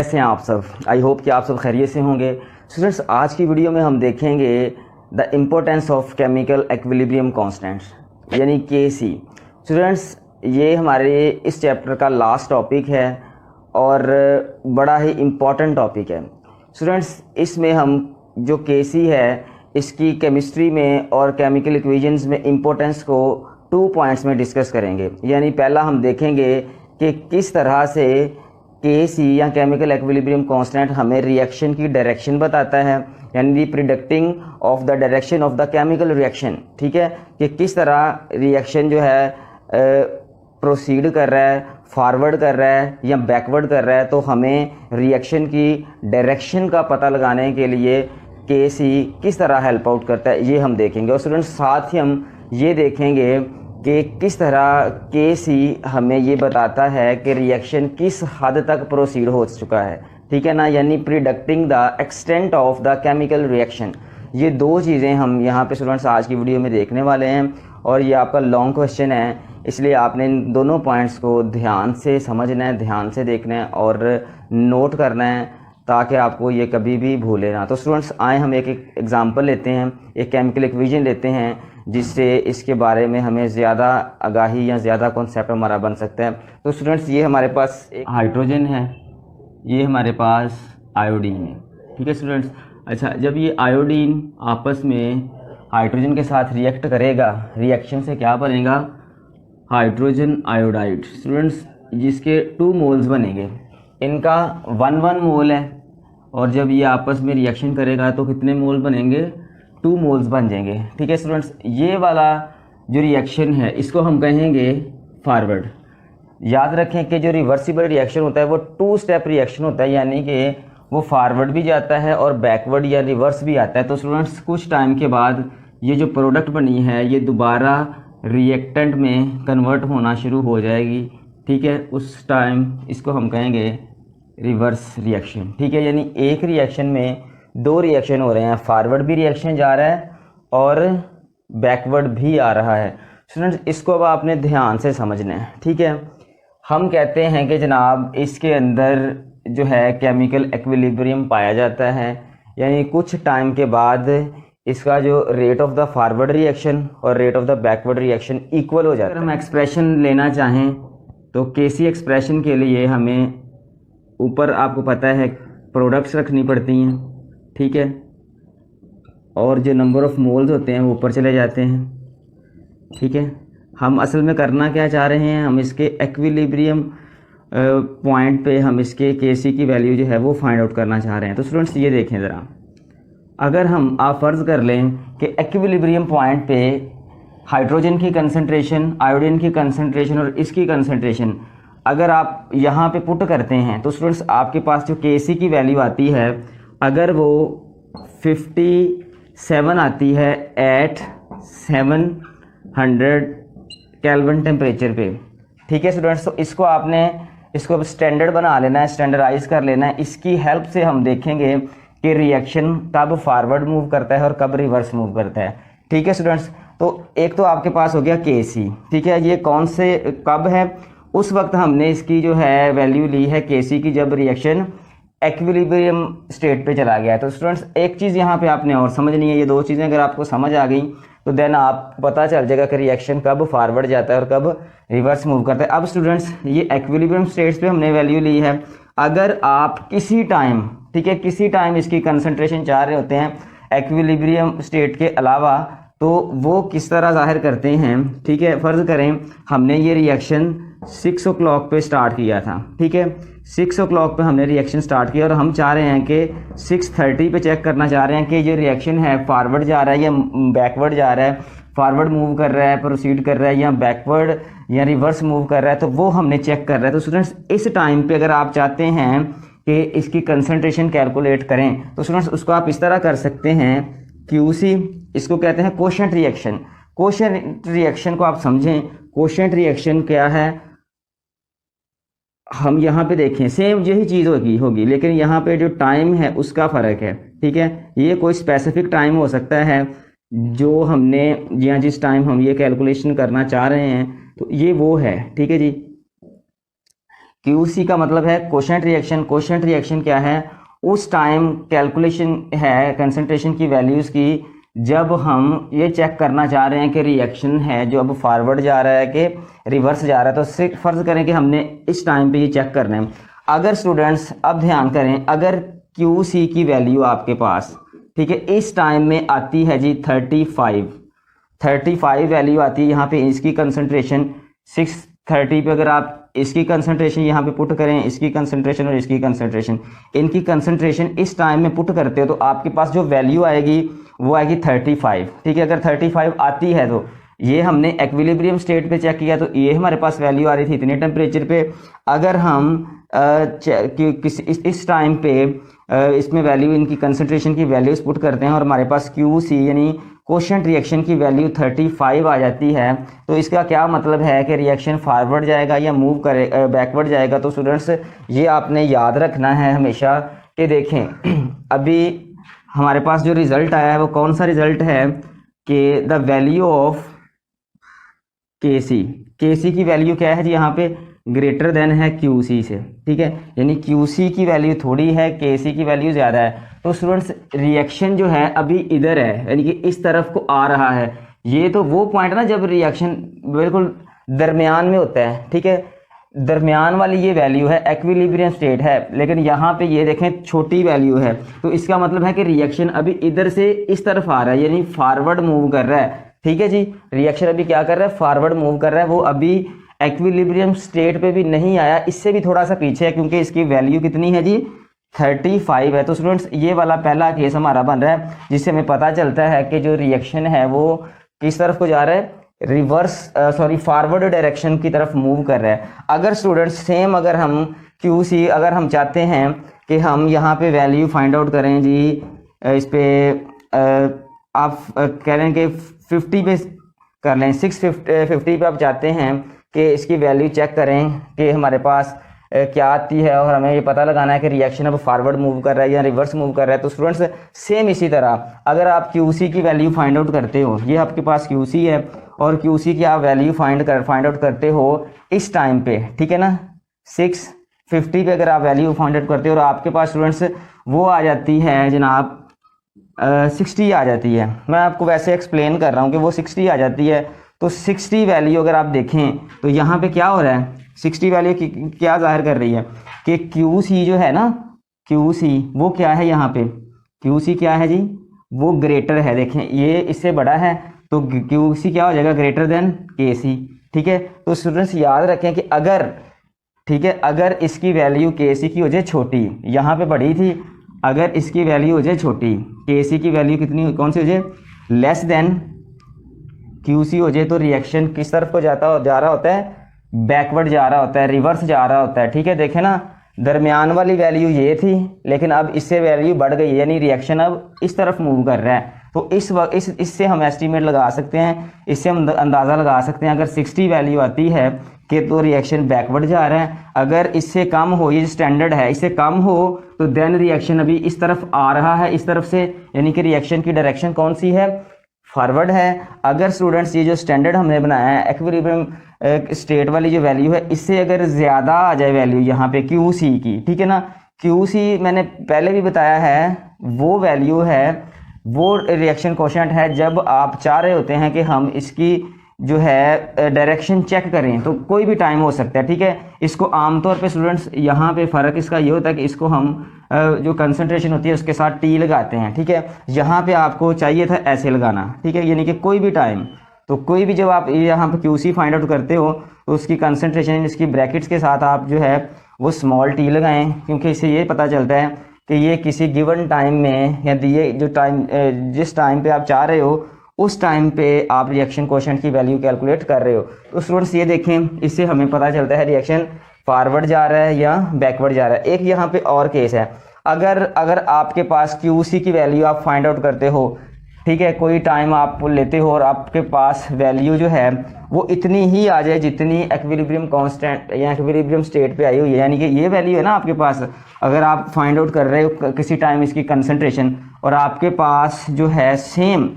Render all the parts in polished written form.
कैसे हैं आप सब। आई होप कि आप सब खैरियत से होंगे। स्टूडेंट्स, आज की वीडियो में हम देखेंगे the importance of chemical equilibrium constants यानी KC। स्टूडेंट्स, ये हमारे इस चैप्टर का लास्ट टॉपिक है और बड़ा ही इम्पॉर्टेंट टॉपिक है। स्टूडेंट्स, इसमें हम जो KC है इसकी केमिस्ट्री में और केमिकल इक्वेशंस में इम्पोर्टेंस को 2 पॉइंट्स में डिस्कस करेंगे। यानी पहला हम देखेंगे कि किस तरह से KC या केमिकल इक्विलिब्रियम कांस्टेंट हमें रिएक्शन की डायरेक्शन बताता है, यानी predicting of the direction of the chemical reaction. ठीक है, कि किस तरह रिएक्शन जो है प्रोसीड कर रहा है, फॉरवर्ड कर रहा है या बैकवर्ड कर रहा है। तो हमें रिएक्शन की डायरेक्शन का पता लगाने के लिए KC किस तरह हेल्प आउट करता है, ये हम देखेंगे। और स्टूडेंट्स, साथ ही हम ये देखेंगे कि किस तरह KC हमें ये बताता है कि रिएक्शन किस हद तक प्रोसीड हो चुका है। ठीक है ना, यानी predicting the extent of the chemical reaction. ये 2 चीज़ें हम यहाँ पे स्टूडेंट्स आज की वीडियो में देखने वाले हैं और ये आपका लॉन्ग क्वेश्चन है, इसलिए आपने इन दोनों पॉइंट्स को ध्यान से समझना है, ध्यान से देखना है और नोट करना है ताकि आपको ये कभी भी भूले ना। तो स्टूडेंट्स, आए हम एक एग्जांपल लेते हैं, एक केमिकल इक्वेशन लेते हैं जिससे इसके बारे में हमें ज़्यादा आगाही या ज़्यादा कॉन्सेप्ट हमारा बन सकता है। तो स्टूडेंट्स, ये हमारे पास एक हाइड्रोजन है, ये हमारे पास आयोडीन है। ठीक है स्टूडेंट्स। अच्छा, जब ये आयोडीन आपस में हाइड्रोजन के साथ रिएक्ट करेगा, रिएक्शन से क्या बनेगा? Hydrogen iodide. स्टूडेंट्स, जिसके 2 मोल्स बनेंगे, इनका 1 मोल है और जब ये आपस में रिएक्शन करेगा तो कितने मोल बनेंगे? 2 मोल्स बन जाएंगे। ठीक है स्टूडेंट्स, ये वाला जो रिएक्शन है इसको हम कहेंगे फॉरवर्ड। याद रखें कि जो रिवर्सिबल रिएक्शन होता है वो 2 स्टेप रिएक्शन होता है, यानी कि वो फॉरवर्ड भी जाता है और बैकवर्ड या रिवर्स भी आता है। तो स्टूडेंट्स, कुछ टाइम के बाद ये जो प्रोडक्ट बनी है ये दोबारा रिएक्टेंट में कन्वर्ट होना शुरू हो जाएगी। ठीक है, उस टाइम इसको हम कहेंगे रिवर्स रिएक्शन। ठीक है, यानी एक रिएक्शन में 2 रिएक्शन हो रहे हैं, फॉरवर्ड भी रिएक्शन जा रहा है और बैकवर्ड भी आ रहा है। स्टूडेंट्स, इसको अब आपने ध्यान से समझना है। ठीक है, हम कहते हैं कि जनाब इसके अंदर जो है केमिकल इक्विलिब्रियम पाया जाता है, यानी कुछ टाइम के बाद इसका जो rate of the forward reaction और rate of the backward reaction equal हो जाता है। अगर हम एक्सप्रेशन लेना चाहें तो KC एक्सप्रेशन के लिए हमें ऊपर आपको पता है प्रोडक्ट्स रखनी पड़ती हैं। ठीक है, और जो नंबर ऑफ़ मोल्स होते हैं वो ऊपर चले जाते हैं। ठीक है, हम असल में करना क्या चाह रहे हैं, हम इसके इक्विलिब्रियम पॉइंट पे हम इसके KC की वैल्यू जो है वो फाइंड आउट करना चाह रहे हैं। तो स्टूडेंट्स, ये देखें ज़रा, अगर आप फ़र्ज़ कर लें कि इक्विलिब्रियम पॉइंट पे हाइड्रोजन की कंसंट्रेशन, आयोडीन की कंसंट्रेशन और इसकी कंसंट्रेशन अगर आप यहाँ पे पुट करते हैं तो स्टूडेंट्स आपके पास जो KC की वैल्यू आती है, अगर वो 57 आती है एट 700 केल्विन टेम्परेचर पे। ठीक है स्टूडेंट्स, तो इसको स्टैंडर्ड बना लेना है, स्टैंडर्डाइज कर लेना है। इसकी हेल्प से हम देखेंगे कि रिएक्शन कब फॉरवर्ड मूव करता है और कब रिवर्स मूव करता है। ठीक है स्टूडेंट्स, तो एक तो आपके पास हो गया KC। ठीक है, ये कौन से कब है? उस वक्त हमने इसकी जो है वैल्यू ली है KC की जब रिएक्शन इक्विलिब्रियम स्टेट पे चला गया है। तो स्टूडेंट्स, एक चीज़ यहाँ पे आपने और समझनी है, ये 2 चीज़ें अगर आपको समझ आ गई तो देन आप पता चल जाएगा कि रिएक्शन कब फॉरवर्ड जाता है और कब रिवर्स मूव करता है। अब स्टूडेंट्स, ये इक्विलिब्रियम स्टेट्स पे हमने वैल्यू ली है। अगर आप किसी टाइम, ठीक है, किसी टाइम इसकी कंसंट्रेशन चाह रहे होते हैं इक्विलिब्रियम स्टेट के अलावा, तो वो किस तरह जाहिर करते हैं? ठीक है, फ़र्ज़ करें हमने ये रिएक्शन 6 o'clock पे स्टार्ट किया था। ठीक है, 6 o'clock पे हमने रिएक्शन स्टार्ट किया और हम चाह रहे हैं कि 6:30 पे चेक करना चाह रहे हैं कि ये रिएक्शन है फॉरवर्ड जा रहा है या बैकवर्ड जा रहा है, फॉरवर्ड मूव कर रहा है, प्रोसीड कर रहा है या बैकवर्ड या रिवर्स मूव कर रहा है, तो वो हमने चेक कर रहा है। तो स्टूडेंट्स, इस टाइम पे अगर आप चाहते हैं कि इसकी कंसंट्रेशन कैलकुलेट करें तो स्टूडेंट्स उसको आप इस तरह कर सकते हैं, QC, इसको कहते हैं कोशेंट रिएक्शन। कोशेंट रिएक्शन को आप समझें, कोशेंट रिएक्शन क्या है? हम यहाँ पे देखें सेम यही चीज़ होगी लेकिन यहाँ पे जो टाइम है उसका फ़र्क है। ठीक है, ये कोई स्पेसिफिक टाइम हो सकता है जो हमने या जिस टाइम हम ये कैलकुलेशन करना चाह रहे हैं तो ये वो है। ठीक है जी, QC का मतलब है कोशेंट रिएक्शन। कोशेंट रिएक्शन क्या है? उस टाइम कैलकुलेशन है कंसंट्रेशन की वैल्यूज़ की जब हम ये चेक करना चाह रहे हैं कि रिएक्शन है जो अब फॉरवर्ड जा रहा है कि रिवर्स जा रहा है। तो सिर्फ फ़र्ज़ करें कि हमने इस टाइम पे ये चेक करना है। अगर स्टूडेंट्स अब ध्यान करें, अगर QC की वैल्यू आपके पास, ठीक है, इस टाइम में आती है जी 35 वैल्यू आती है। यहाँ पे इसकी कंसंट्रेशन 630 पे अगर आप इसकी कंसंट्रेशन यहाँ पे पुट करें, इसकी कंसंट्रेशन और इसकी कंसंट्रेशन, इनकी कंसंट्रेशन इस टाइम में पुट करते हो तो आपके पास जो वैल्यू आएगी वो आएगी 35। ठीक है, अगर 35 आती है तो ये हमने एक्विलिब्रियम स्टेट पे चेक किया तो ये हमारे पास वैल्यू आ रही थी इतने टेम्परेचर पे। अगर हम इस टाइम पे इसमें वैल्यू, इनकी कंसंट्रेशन की वैल्यूज पुट करते हैं और हमारे पास QC यानी कोशेंट रिएक्शन की वैल्यू 35 आ जाती है, तो इसका क्या मतलब है कि रिएक्शन फॉरवर्ड जाएगा या मूव करे बैकवर्ड जाएगा। तो स्टूडेंट्स ये आपने याद रखना है हमेशा कि देखें अभी हमारे पास जो रिज़ल्ट आया है वो कौन सा रिज़ल्ट है कि द वैल्यू ऑफ KC की वैल्यू क्या है जी, यहाँ पे ग्रेटर देन है QC से। ठीक है, यानी QC की वैल्यू थोड़ी है, KC की वैल्यू ज़्यादा है। तो स्टूडेंट्स रिएक्शन जो है अभी इधर है, यानी कि इस तरफ को आ रहा है। ये तो वो पॉइंट ना जब रिएक्शन बिल्कुल दरमियान में होता है। ठीक है, दरमियान वाली ये वैल्यू है, एक्विलिब्रियम स्टेट है, लेकिन यहाँ पे ये देखें छोटी वैल्यू है। तो इसका मतलब है कि रिएक्शन अभी इधर से इस तरफ आ रहा है, यानी फॉरवर्ड मूव कर रहा है। ठीक है जी, रिएक्शन अभी क्या कर रहा है, फॉरवर्ड मूव कर रहा है। वो अभी एक्विलिब्रियम स्टेट पे भी नहीं आया, इससे भी थोड़ा सा पीछे है क्योंकि इसकी वैल्यू कितनी है जी 35 है। तो स्टूडेंट्स ये वाला पहला केस हमारा बन रहा है जिससे हमें पता चलता है कि जो रिएक्शन है वो किस तरफ को जा रहा है, फॉरवर्ड डायरेक्शन की तरफ मूव कर रहा है। अगर स्टूडेंट्स सेम अगर हम QC अगर हम चाहते हैं कि हम यहाँ पे वैल्यू फाइंड आउट करें जी, इस पे आप कह रहे हैं कि 50 पे कर लें, 650 पे आप चाहते हैं कि इसकी वैल्यू चेक करें कि हमारे पास क्या आती है और हमें ये पता लगाना है कि रिएक्शन अब फॉरवर्ड मूव कर रहा है या रिवर्स मूव कर रहा है। तो स्टूडेंट्स सेम इसी तरह अगर आप QC की वैल्यू फाइंड आउट करते हो, ये आपके पास QC है और QC की आप वैल्यू फाइंड आउट करते हो इस टाइम पे, ठीक है ना, 650 पे अगर आप वैल्यू फाइंड आउट करते हो और आपके पास स्टूडेंट्स वो आ जाती है जनाब 60 आ जाती है। मैं आपको वैसे एक्सप्लेन कर रहा हूँ कि वो 60 आ जाती है। तो 60 वैल्यू अगर आप देखें तो यहाँ पे क्या हो रहा है, 60 वैल्यू क्या जाहिर कर रही है कि QC जो है ना, QC वो क्या है, यहाँ पे QC क्या है जी, वो ग्रेटर है। देखें ये इससे बड़ा है तो QC क्या हो जाएगा, ग्रेटर देन KC। ठीक है, तो स्टूडेंट्स याद रखें कि अगर, ठीक है, अगर इसकी वैल्यू KC की हो जाए छोटी, यहाँ पे बड़ी थी, अगर इसकी वैल्यू हो जाए छोटी, KC की वैल्यू कितनी कौन सी हो जाए, लेस देन QC हो जाए, तो रिएक्शन किस तरफ को जा रहा होता है, बैकवर्ड जा रहा होता है, रिवर्स जा रहा होता है। ठीक है, देखें ना दरमियान वाली वैल्यू ये थी लेकिन अब इससे वैल्यू बढ़ गई, यानी रिएक्शन अब इस तरफ मूव कर रहा है। तो इस वक्त इससे हम एस्टीमेट लगा सकते हैं, इससे हम अंदाज़ा लगा सकते हैं अगर 60 वैल्यू आती है कि तो रिएक्शन बैकवर्ड जा रहा है। अगर इससे कम हो, ये स्टैंडर्ड है, इससे कम हो तो देन रिएक्शन अभी इस तरफ आ रहा है, इस तरफ से, यानी कि रिएक्शन की डायरेक्शन कौन सी है, फॉरवर्ड है। अगर स्टूडेंट्स ये जो स्टैंडर्ड हमने बनाया है एक्विलिब्रियम स्टेट वाली जो वैल्यू है, इससे अगर ज़्यादा आ जाए वैल्यू यहाँ पे QC की, ठीक है ना, QC मैंने पहले भी बताया है वो वैल्यू है, वो रिएक्शन कोशेंट है जब आप चाह रहे होते हैं कि हम इसकी जो है डायरेक्शन चेक करें, तो कोई भी टाइम हो सकता है। ठीक है, इसको आमतौर पे स्टूडेंट्स यहाँ पे फ़र्क इसका ये होता है कि इसको हम जो कंसंट्रेशन होती है उसके साथ T लगाते हैं। ठीक है, यहाँ पे आपको चाहिए था ऐसे लगाना। ठीक है, यानी कि कोई भी टाइम, तो कोई भी जब आप यहाँ पे QC फाइंड आउट करते हो तो उसकी कंसंट्रेशन इसकी ब्रैकेट्स के साथ आप जो है वो स्मॉल T लगाएं, क्योंकि इससे ये पता चलता है कि ये किसी गिवन टाइम में या दिए जो टाइम जिस टाइम पे आप चाह रहे हो उस टाइम पे आप रिएक्शन कोशेंट की वैल्यू कैलकुलेट कर रहे हो। तो स्टूडेंट्स ये देखें, इससे हमें पता चलता है रिएक्शन फॉरवर्ड जा रहा है या बैकवर्ड जा रहा है। एक यहाँ पे और केस है, अगर आपके पास QC की वैल्यू आप फाइंड आउट करते हो, ठीक है, कोई टाइम आप लेते हो और आपके पास वैल्यू जो है वो इतनी ही आ जाए जितनी एक्विलिब्रियम कांस्टेंट या एक्विलिब्रियम स्टेट पे आई हुई है, यानी कि ये वैल्यू है ना आपके पास, अगर आप फाइंड आउट कर रहे हो किसी टाइम इसकी कंसंट्रेशन और आपके पास जो है सेम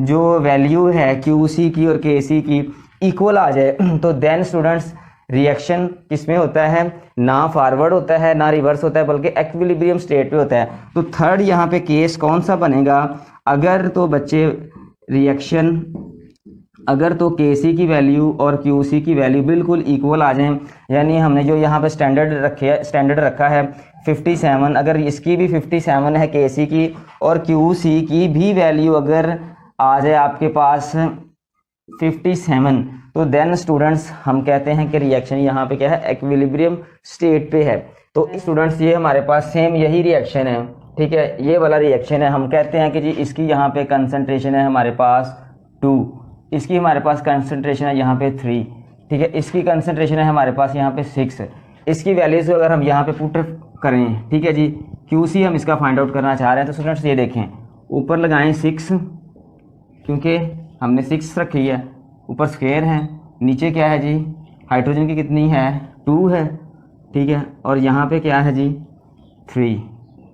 जो वैल्यू है QC की और KC की इक्वल आ जाए, तो देन स्टूडेंट्स रिएक्शन किसमें होता है, ना फॉरवर्ड होता है ना रिवर्स होता है, बल्कि इक्विलिब्रियम स्टेट पे होता है। तो थर्ड यहाँ पे केस कौन सा बनेगा, अगर तो बच्चे रिएक्शन, अगर तो Kc की वैल्यू और Qc की वैल्यू बिल्कुल इक्वल आ जाएं, यानी हमने जो यहाँ पे स्टैंडर्ड रखा है 57, अगर इसकी भी 57 है Kc की और Qc की भी वैल्यू अगर आ जाए आपके पास 57, तो देन स्टूडेंट्स हम कहते हैं कि रिएक्शन यहाँ पे क्या है, इक्विलिब्रियम स्टेट पे है। तो स्टूडेंट्स ये हमारे पास सेम यही रिएक्शन है, ठीक है, ये वाला रिएक्शन है। हम कहते हैं कि जी इसकी यहाँ पे कंसंट्रेशन है हमारे पास 2, इसकी हमारे पास कंसंट्रेशन है यहाँ पे 3, ठीक है, इसकी कंसंट्रेशन है हमारे पास यहाँ पे 6। इसकी वैल्यूज को अगर हम यहाँ पे पुट करें, ठीक है जी, QC हम इसका फाइंड आउट करना चाह रहे हैं, तो स्टूडेंट्स ये देखें, ऊपर लगाएं 6 क्योंकि हमने 6 रखी है, ऊपर स्क्वायर है, नीचे क्या है जी, हाइड्रोजन की कितनी है 2 है, ठीक है, और यहाँ पे क्या है जी 3।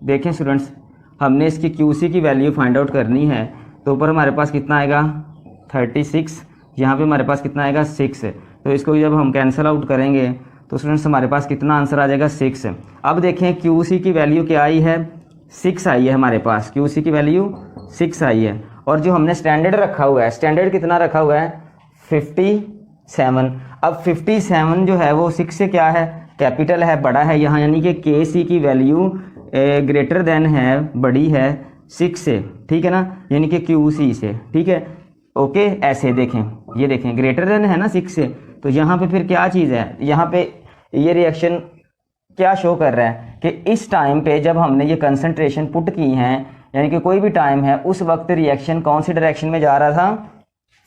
देखें स्टूडेंट्स, हमने इसकी QC की वैल्यू फाइंड आउट करनी है, तो ऊपर हमारे पास कितना आएगा 36, यहाँ पे हमारे पास कितना आएगा 6। तो इसको जब हम कैंसिल आउट करेंगे तो स्टूडेंट्स हमारे पास कितना आंसर आ जाएगा 6। अब देखें QC की वैल्यू क्या आई है, 6 आई है हमारे पास, QC की वैल्यू 6 आई है, और जो हमने स्टैंडर्ड रखा हुआ है, स्टैंडर्ड कितना रखा हुआ है 57। अब 57 जो है वो 6 से क्या है, कैपिटल है, बड़ा है यहाँ, यानी कि Kc की वैल्यू ग्रेटर देन है, बड़ी है 6 से, ठीक है ना, यानी कि QC से, ठीक है, ओके। ऐसे देखें, ये देखें ग्रेटर देन है ना 6 से, तो यहाँ पे फिर क्या चीज़ है, यहाँ पे ये रिएक्शन क्या शो कर रहा है कि इस टाइम पे जब हमने ये कंसंट्रेशन पुट की हैं, यानी कि कोई भी टाइम है, उस वक्त रिएक्शन कौन सी डायरेक्शन में जा रहा था,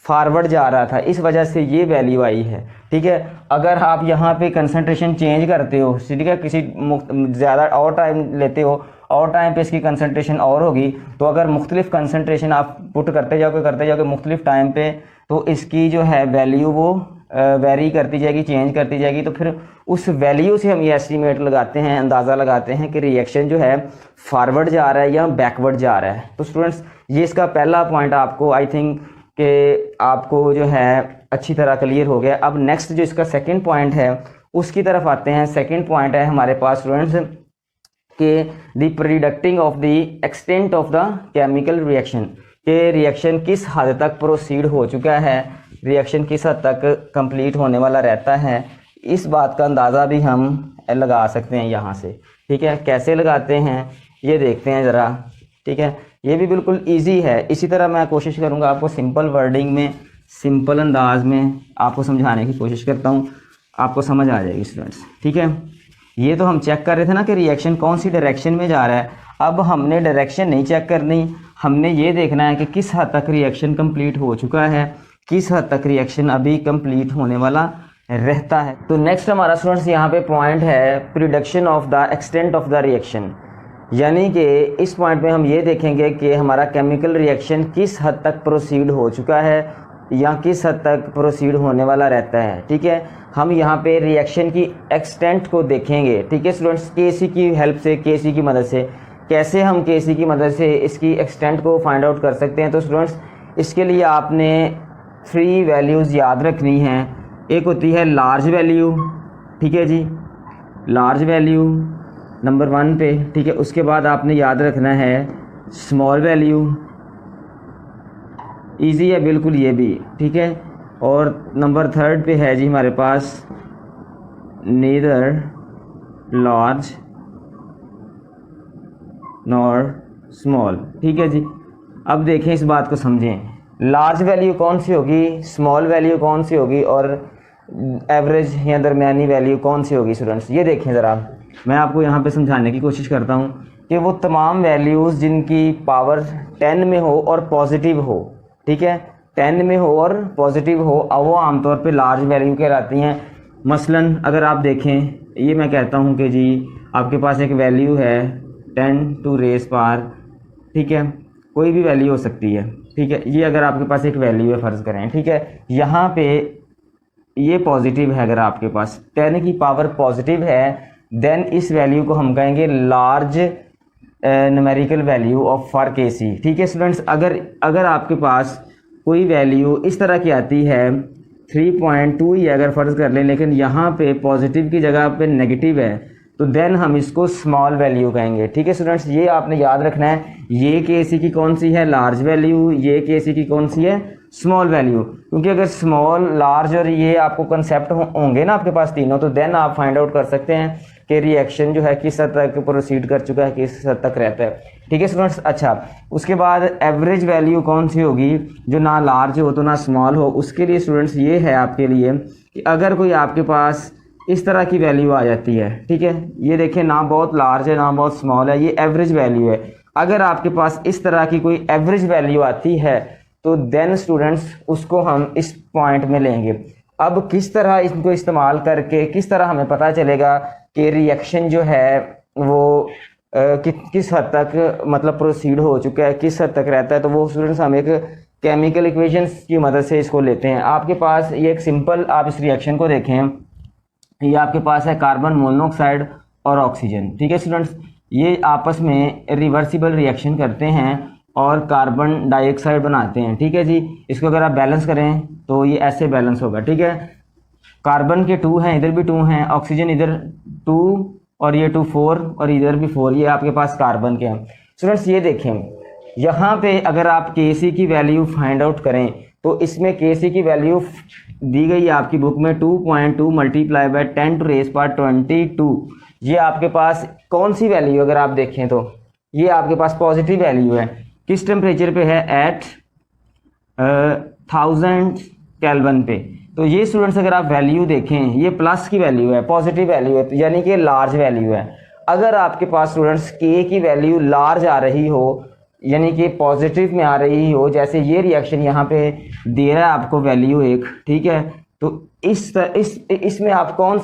फॉरवर्ड जा रहा था, इस वजह से ये वैल्यू आई है, ठीक है। अगर आप यहाँ पे कंसंट्रेशन चेंज करते हो, ठीक है, किसी ज़्यादा और टाइम लेते हो और टाइम पे इसकी कंसंट्रेशन और होगी, तो अगर मुख्तलिफ कंसंट्रेशन आप पुट करते जाओगे मुख्तलिफ टाइम पे, तो इसकी जो है वैल्यू वो वेरी करती जाएगी, चेंज करती जाएगी। तो फिर उस वैल्यू से हम ये एस्टीमेट लगाते हैं, अंदाज़ा लगाते हैं कि रिएक्शन जो है फॉरवर्ड जा रहा है या बैकवर्ड जा रहा है। तो स्टूडेंट्स ये इसका पहला पॉइंट आपको आई थिंक कि आपको जो है अच्छी तरह क्लियर हो गया। अब नेक्स्ट जो इसका सेकंड पॉइंट है उसकी तरफ आते हैं। सेकंड पॉइंट है हमारे पास स्टूडेंट्स के the प्रोडक्टिंग of the extent of the chemical reaction, के रिएक्शन किस हद तक प्रोसीड हो चुका है, रिएक्शन किस हद तक कंप्लीट होने वाला रहता है, इस बात का अंदाज़ा भी हम लगा सकते हैं यहाँ से, ठीक है। कैसे लगाते हैं ये देखते हैं ज़रा, ठीक है, ये भी बिल्कुल इजी है। इसी तरह मैं कोशिश करूँगा आपको सिंपल वर्डिंग में, सिंपल अंदाज में आपको समझाने की कोशिश करता हूँ, आपको समझ आ जाएगी स्टूडेंट्स, ठीक है। ये तो हम चेक कर रहे थे ना कि रिएक्शन कौन सी डायरेक्शन में जा रहा है। अब हमने डायरेक्शन नहीं चेक करनी, हमने ये देखना है कि किस हद तक रिएक्शन कंप्लीट हो चुका है, किस हद तक रिएक्शन अभी कंप्लीट होने वाला रहता है। तो नेक्स्ट हमारा स्टूडेंट्स यहाँ पे पॉइंट है production of the extent of the reaction, यानी कि इस पॉइंट में हम ये देखेंगे कि हमारा केमिकल रिएक्शन किस हद तक प्रोसीड हो चुका है या किस हद तक प्रोसीड होने वाला रहता है, ठीक है। हम यहाँ पे रिएक्शन की एक्सटेंट को देखेंगे, ठीक है स्टूडेंट्स, केसी की हेल्प से, केसी की मदद से। कैसे हम केसी की मदद से इसकी एक्सटेंट को फाइंड आउट कर सकते हैं? तो स्टूडेंट्स इसके लिए आपने 3 वैल्यूज़ याद रखनी हैं। एक होती है लार्ज वैल्यू, ठीक है जी, लार्ज वैल्यू नंबर 1 पे, ठीक है। उसके बाद आपने याद रखना है स्मॉल वैल्यू, इजी है बिल्कुल ये भी, ठीक है। और नंबर 3 पे है जी हमारे पास नीदर लार्ज नॉर स्मॉल, ठीक है जी। अब देखें इस बात को समझें, लार्ज वैल्यू कौन सी होगी, स्मॉल वैल्यू कौन सी होगी और एवरेज या दरमियानी वैल्यू कौन सी होगी स्टूडेंट्स। ये देखें ज़रा, मैं आपको यहाँ पे समझाने की कोशिश करता हूँ कि वो तमाम वैल्यूज़ जिनकी पावर 10 में हो और पॉजिटिव हो, ठीक है, 10 में हो और पॉजिटिव हो, वो आमतौर पे लार्ज वैल्यू कहलाती हैं। मसलन अगर आप देखें, ये मैं कहता हूँ कि जी आपके पास एक वैल्यू है 10 टू रेस पावर, ठीक है, कोई भी वैल्यू हो सकती है, ठीक है। ये अगर आपके पास एक वैल्यू है फ़र्ज़ करें, ठीक है, यहाँ पे ये पॉजिटिव है, अगर आपके पास 10 की पावर पॉजिटिव है देन इस वैल्यू को हम कहेंगे large numerical value of for KC, ठीक है स्टूडेंट्स। अगर आपके पास कोई वैल्यू इस तरह की आती है 3.2 ही अगर फ़र्ज़ कर लें, लेकिन यहाँ पे पॉजिटिव की जगह पे नेगेटिव है, तो देन हम इसको स्मॉल वैल्यू कहेंगे। ठीक है स्टूडेंट्स, ये आपने याद रखना है। ये केसी की कौन सी है, लार्ज वैल्यू, ये केसी की कौन सी है, स्मॉल वैल्यू। क्योंकि अगर स्मॉल, लार्ज और ये आपको कंसेप्ट होंगे ना आपके पास तीनों, तो देन आप फाइंड आउट कर सकते हैं कि रिएक्शन जो है किस हद तक प्रोसीड कर चुका है, किस हद तक रहता है। ठीक है स्टूडेंट्स। अच्छा, उसके बाद एवरेज वैल्यू कौन सी होगी, जो ना लार्ज हो तो ना स्मॉल हो। उसके लिए स्टूडेंट्स ये है आपके लिए कि अगर कोई आपके पास इस तरह की वैल्यू आ जाती है, ठीक है, ये देखें ना बहुत लार्ज है ना बहुत स्मॉल है, ये एवरेज वैल्यू है। अगर आपके पास इस तरह की कोई एवरेज वैल्यू आती है तो देन स्टूडेंट्स उसको हम इस पॉइंट में लेंगे। अब किस तरह इसको इस्तेमाल करके किस तरह हमें पता चलेगा कि रिएक्शन जो है वो किस हद तक मतलब प्रोसीड हो चुका है, किस हद तक रहता है, तो वो स्टूडेंट्स हम एक केमिकल इक्वेशंस की मदद से इसको लेते हैं। आपके पास ये एक सिंपल, आप इस रिएक्शन को देखें, ये आपके पास है कार्बन मोनोऑक्साइड और ऑक्सीजन। ठीक है स्टूडेंट्स, ये आपस में रिवर्सिबल रिएक्शन करते हैं और कार्बन डाइऑक्साइड बनाते हैं। ठीक है जी, इसको अगर आप बैलेंस करें तो ये ऐसे बैलेंस होगा। ठीक है, कार्बन के 2 हैं, इधर भी 2 हैं, ऑक्सीजन इधर 2 और ये 2 4 और इधर भी 4, ये आपके पास कार्बन के हैं। स्टूडेंट्स ये देखें, यहाँ पे अगर आप Kc की वैल्यू फाइंड आउट करें तो इसमें Kc की वैल्यू दी गई है आपकी बुक में 2.2 मल्टीप्लाई बाय 10⁻22। ये आपके पास कौन सी वैल्यू, अगर आप देखें तो ये आपके पास पॉजिटिव वैल्यू है। किस टेम्परेचर पे है, एट 1000 केल्विन पे। तो ये स्टूडेंट्स अगर आप वैल्यू देखें, ये प्लस की वैल्यू है, पॉजिटिव वैल्यू है, यानी कि लार्ज वैल्यू है। अगर आपके पास स्टूडेंट्स के की वैल्यू लार्ज आ रही हो, यानी कि पॉजिटिव में आ रही हो, जैसे ये रिएक्शन यहाँ पे दे रहा है आपको वैल्यू एक, ठीक है, तो इसमें आप कौन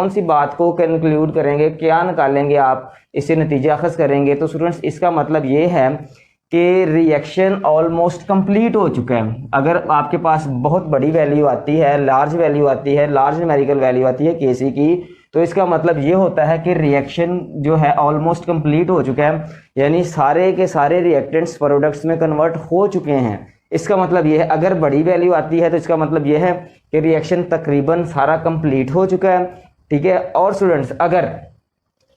सी बात को कंक्लूड करेंगे, क्या निकालेंगे आप, इससे नतीजा अखज़ करेंगे। तो स्टूडेंट्स इसका मतलब ये है कि रिएक्शन ऑलमोस्ट कंप्लीट हो चुका है। अगर आपके पास बहुत बड़ी वैल्यू आती है, लार्ज वैल्यू आती है, लार्ज न्यूमेरिकल वैल्यू आती है Kc की, तो इसका मतलब ये होता है कि रिएक्शन जो है ऑलमोस्ट कंप्लीट हो चुका है, यानी सारे के सारे रिएक्टेंट्स प्रोडक्ट्स में कन्वर्ट हो चुके हैं। इसका मतलब ये है, अगर बड़ी वैल्यू आती है तो इसका मतलब ये है कि रिएक्शन तकरीबन सारा कंप्लीट हो चुका है। ठीक है, और स्टूडेंट्स अगर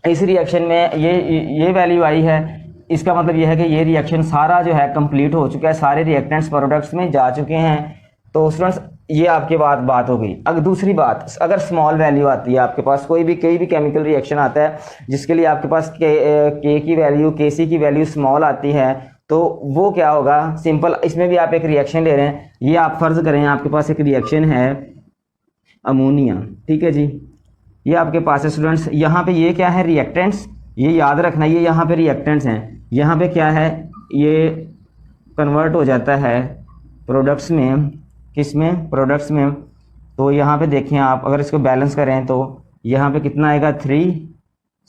इस रिएक्शन में ये वैल्यू आई है, इसका मतलब यह है कि ये रिएक्शन सारा जो है कंप्लीट हो चुका है, सारे रिएक्टेंट्स प्रोडक्ट्स में जा चुके हैं। तो स्टूडेंट्स ये आपके बात हो गई। अगर दूसरी बात, अगर स्मॉल वैल्यू आती है आपके पास, कोई भी केमिकल रिएक्शन आता है जिसके लिए आपके पास के की वैल्यू, Kc की वैल्यू स्मॉल आती है, तो वो क्या होगा, सिंपल, इसमें भी आप एक रिएक्शन ले रहे हैं, ये आप फर्ज करें आपके पास एक रिएक्शन है अमोनिया। ठीक है जी, ये आपके पास है स्टूडेंट्स, यहाँ पे ये क्या है, रिएक्टेंट्स, ये याद रखना, ये यहाँ पे रिएक्टेंट्स हैं, यहाँ पे क्या है, ये कन्वर्ट हो जाता है प्रोडक्ट्स में, किस में, प्रोडक्ट्स में। तो यहाँ पे देखें आप, अगर इसको बैलेंस करें तो यहाँ पे कितना आएगा, 3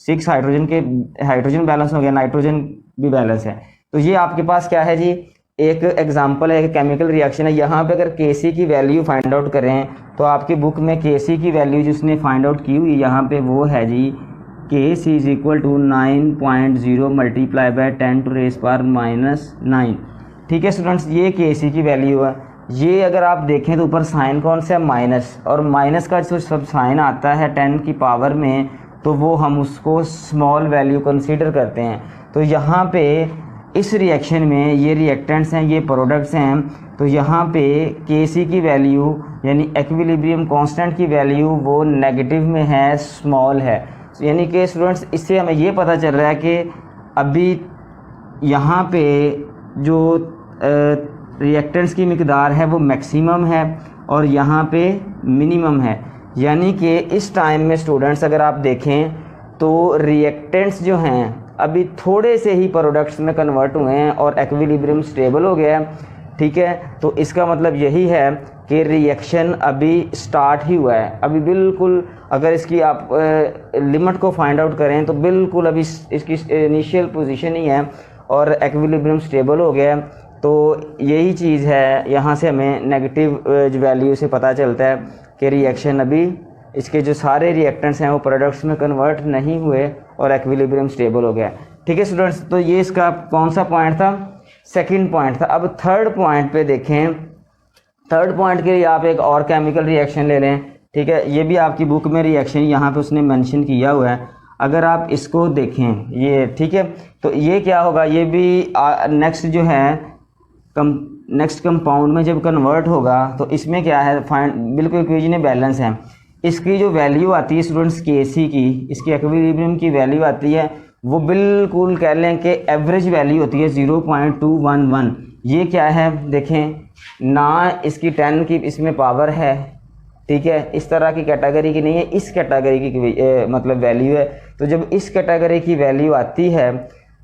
6 हाइड्रोजन बैलेंस हो गया, नाइट्रोजन भी बैलेंस है। तो ये आपके पास क्या है जी, एक एग्जांपल है, एक केमिकल रिएक्शन है। यहाँ पे अगर Kc की वैल्यू फाइंड आउट करें तो आपकी बुक में Kc की वैल्यू जिसने फाइंड आउट की हुई यहाँ पे वो है जी Kc is equal to 9.0 multiply by 10⁻⁻⁹। ठीक है स्टूडेंट्स, ये Kc की वैल्यू है। ये अगर आप देखें तो ऊपर साइन कौन सा है, माइनस, और माइनस का जो सब साइन आता है 10 की पावर में, तो वो हम उसको स्मॉल वैल्यू कंसीडर करते हैं। तो यहाँ पे इस रिएक्शन में ये रिएक्टेंट्स हैं, ये प्रोडक्ट्स हैं, तो यहाँ पे Kc की वैल्यू यानी एक्विलिब्रियम कांस्टेंट की वैल्यू वो नेगेटिव में है, स्मॉल है। यानी कि स्टूडेंट्स इससे हमें ये पता चल रहा है कि अभी यहाँ पे जो रिएक्टेंट्स की मिकदार है वो मैक्सिमम है और यहाँ पे मिनिमम है। यानी कि इस टाइम में स्टूडेंट्स अगर आप देखें तो रिएक्टेंट्स जो हैं अभी थोड़े से ही प्रोडक्ट्स में कन्वर्ट हुए हैं और एक्विलिब्रियम स्टेबल हो गया है। ठीक है, तो इसका मतलब यही है कि रिएक्शन अभी स्टार्ट ही हुआ है, अभी बिल्कुल, अगर इसकी आप लिमिट को फाइंड आउट करें तो बिल्कुल अभी इसकी इनिशियल पोजीशन ही है और एक्विलिब्रियम स्टेबल हो गया है। तो यही चीज़ है, यहाँ से हमें नेगेटिव वैल्यू से पता चलता है कि रिएक्शन अभी, इसके जो सारे रिएक्टेंट्स हैं वो प्रोडक्ट्स में कन्वर्ट नहीं हुए और एक्विलिब्रियम स्टेबल हो गया। ठीक है स्टूडेंट्स, तो ये इसका कौन सा पॉइंट था, सेकंड पॉइंट था। अब थर्ड पॉइंट पे देखें, थर्ड पॉइंट के लिए आप एक और केमिकल रिएक्शन ले लें, ठीक है। ये भी आपकी बुक में रिएक्शन यहाँ पे उसने मेंशन किया हुआ है, अगर आप इसको देखें ये, ठीक है। तो ये क्या होगा, ये भी नेक्स्ट जो है नेक्स्ट कंपाउंड में जब कन्वर्ट होगा तो इसमें क्या है, फाइंड बिल्कुल इक्वेशन बैलेंस है। इसकी जो वैल्यू आती है स्टूडेंट्स Kc की, इसकी इक्विलिब्रियम की वैल्यू आती है, वो बिल्कुल कह लें कि एवरेज वैल्यू होती है 0.211। ये क्या है देखें ना, इसकी 10 की इसमें पावर है, ठीक है, इस तरह की कैटेगरी की नहीं है, इस कैटेगरी की मतलब वैल्यू है। तो जब इस कैटेगरी की वैल्यू आती है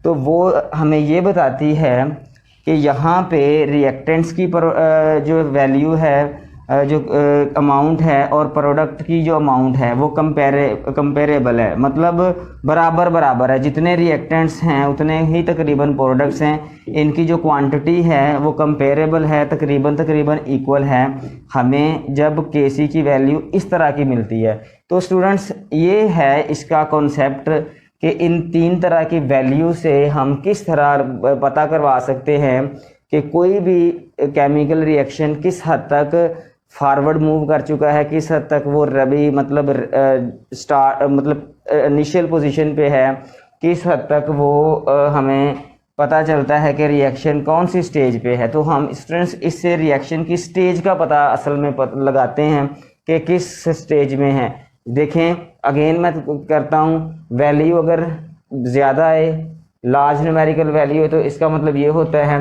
तो वो हमें ये बताती है कि यहाँ पे रिएक्टेंट्स की जो वैल्यू है, जो अमाउंट है और प्रोडक्ट की जो अमाउंट है वो कंपेरेबल है, मतलब बराबर बराबर है। जितने रिएक्टेंट्स हैं उतने ही तकरीबन प्रोडक्ट्स हैं, इनकी जो क्वांटिटी है वो कंपेरेबल है, तकरीबन इक्वल है। हमें जब Kc की वैल्यू इस तरह की मिलती है, तो स्टूडेंट्स ये है इसका कॉन्सेप्ट कि इन 3 तरह की वैल्यू से हम किस तरह पता करवा सकते हैं कि कोई भी केमिकल रिएक्शन किस हद तक फॉरवर्ड मूव कर चुका है, किस हद तक वो रबी मतलब इनिशियल पोजीशन पे है, किस हद तक वो हमें पता चलता है कि रिएक्शन कौन सी स्टेज पे है। तो हम स्टूडेंट्स इससे रिएक्शन की स्टेज का पता असल में लगाते हैं कि किस स्टेज में है। देखें अगेन मैं करता हूँ, वैल्यू अगर ज़्यादा है, लार्ज न्यूमेरिकल वैल्यू है, तो इसका मतलब ये होता है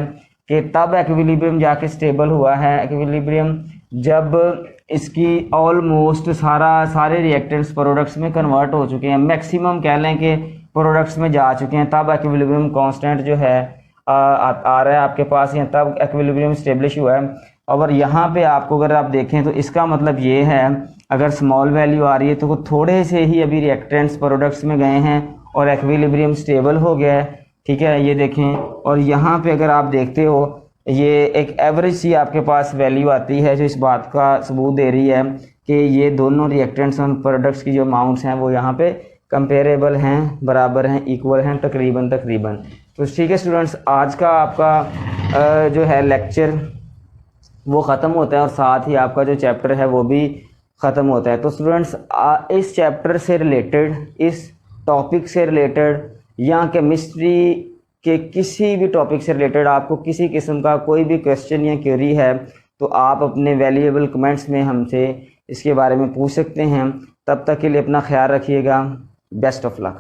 कि तब इक्विलिब्रियम जाके स्टेबल हुआ है। इक्विलिब्रियम जब इसकी ऑलमोस्ट सारे रिएक्टेंट्स प्रोडक्ट्स में कन्वर्ट हो चुके हैं, मैक्सिमम कह लें कि प्रोडक्ट्स में जा चुके हैं, तब इक्विलिब्रियम कांस्टेंट जो है आ रहा है आपके पास, या तब इक्विलिब्रियम स्टेब्लिश हुआ है। और यहाँ पे आपको अगर आप देखें तो इसका मतलब ये है, अगर स्मॉल वैल्यू आ रही है तो वो थोड़े से ही अभी रिएक्टेंट्स प्रोडक्ट्स में गए हैं और इक्विलिब्रियम स्टेबल हो गया है, ठीक है, ये देखें। और यहाँ पे अगर आप देखते हो ये एक एवरेज सी आपके पास वैल्यू आती है जो इस बात का सबूत दे रही है कि ये दोनों रिएक्टेंट्स और प्रोडक्ट्स की जो अमाउंट्स हैं वो यहाँ पे कंपेरेबल हैं, बराबर हैं, इक्वल हैं तकरीबन। तो ठीक है स्टूडेंट्स, आज का आपका जो है लेक्चर वो ख़त्म होता है और साथ ही आपका जो चैप्टर है वो भी ख़त्म होता है। तो स्टूडेंट्स इस चैप्टर से रिलेटेड, इस टॉपिक से रिलेटेड या केमिस्ट्री के किसी भी टॉपिक से रिलेटेड आपको किसी किस्म का कोई भी क्वेश्चन या क्वेरी है तो आप अपने वैल्यूएबल कमेंट्स में हमसे इसके बारे में पूछ सकते हैं। तब तक के लिए अपना ख्याल रखिएगा। Best of luck.